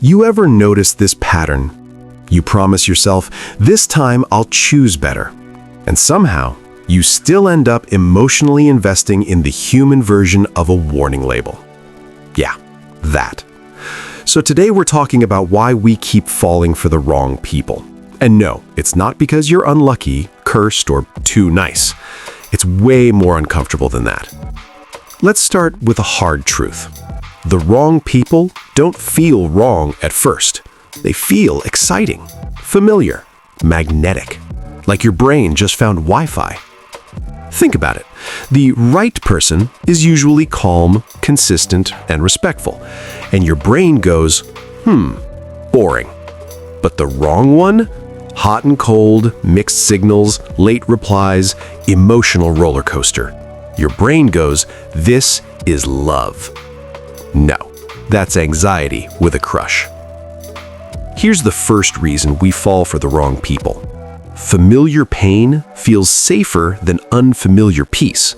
You ever notice this pattern? You promise yourself, this time I'll choose better. And somehow, you still end up emotionally investing in the human version of a warning label. Yeah, that. So today we're talking about why we keep falling for the wrong people. And no, it's not because you're unlucky, cursed, or too nice. It's way more uncomfortable than that. Let's start with a hard truth. The wrong people don't feel wrong at first. They feel exciting, familiar, magnetic, like your brain just found Wi-Fi. Think about it. The right person is usually calm, consistent, and respectful, and your brain goes, boring. But the wrong one? Hot and cold, mixed signals, late replies, emotional roller coaster. Your brain goes, this is love. No, that's anxiety with a crush. Here's the first reason we fall for the wrong people. Familiar pain feels safer than unfamiliar peace.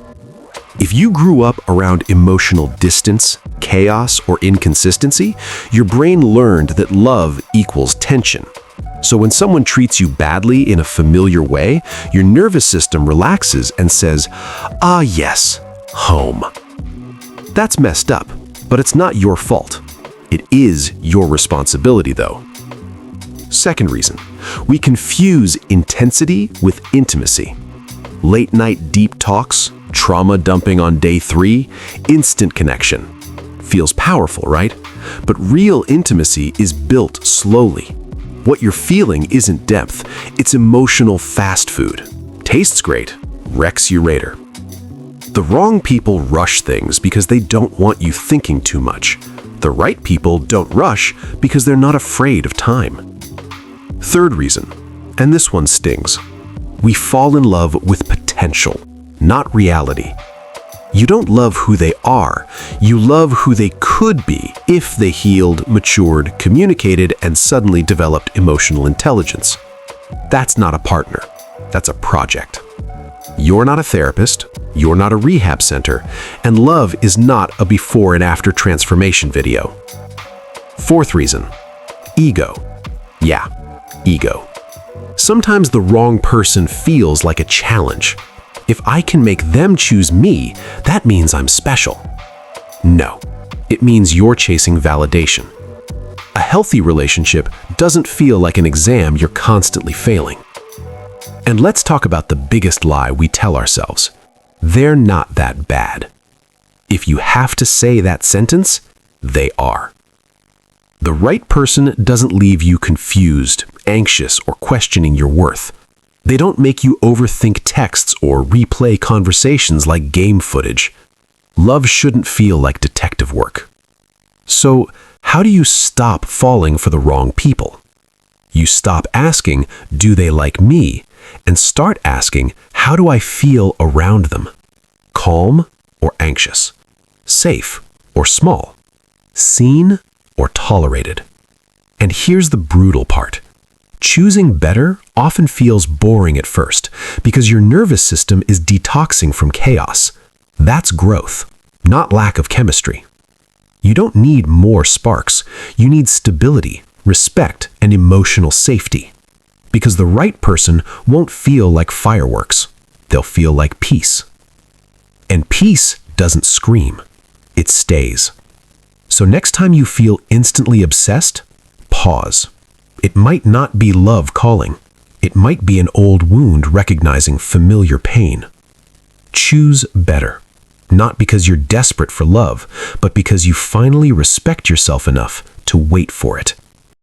If you grew up around emotional distance, chaos, or inconsistency, your brain learned that love equals tension. So when someone treats you badly in a familiar way, your nervous system relaxes and says, ah yes, home. That's messed up, but it's not your fault. It is your responsibility though. Second reason, we confuse intensity with intimacy. Late night deep talks, trauma dumping on day 3, instant connection. Feels powerful, right? But real intimacy is built slowly. What you're feeling isn't depth, it's emotional fast food. Tastes great, wrecks you later. The wrong people rush things because they don't want you thinking too much. The right people don't rush because they're not afraid of time. Third reason, and this one stings. We fall in love with potential, not reality. You don't love who they are, you love who they could be if they healed, matured, communicated, and suddenly developed emotional intelligence. That's not a partner, that's a project. You're not a therapist, you're not a rehab center, and love is not a before and after transformation video. Fourth reason, ego. Yeah, ego. Sometimes the wrong person feels like a challenge. If I can make them choose me, that means I'm special. No, it means you're chasing validation. A healthy relationship doesn't feel like an exam you're constantly failing. And let's talk about the biggest lie we tell ourselves. They're not that bad. If you have to say that sentence, they are. The right person doesn't leave you confused, anxious, or questioning your worth. They don't make you overthink texts or replay conversations like game footage. Love shouldn't feel like detective work. So, how do you stop falling for the wrong people? You stop asking, do they like me? And start asking, how do I feel around them? Calm or anxious? Safe or small? Seen or tolerated? And here's the brutal part. Choosing better often feels boring at first because your nervous system is detoxing from chaos. That's growth, not lack of chemistry. You don't need more sparks. You need stability, respect, and emotional safety. Because the right person won't feel like fireworks. They'll feel like peace. And peace doesn't scream. It stays. So next time you feel instantly obsessed, pause. It might not be love calling. It might be an old wound recognizing familiar pain. Choose better. Not because you're desperate for love, but because you finally respect yourself enough to wait for it.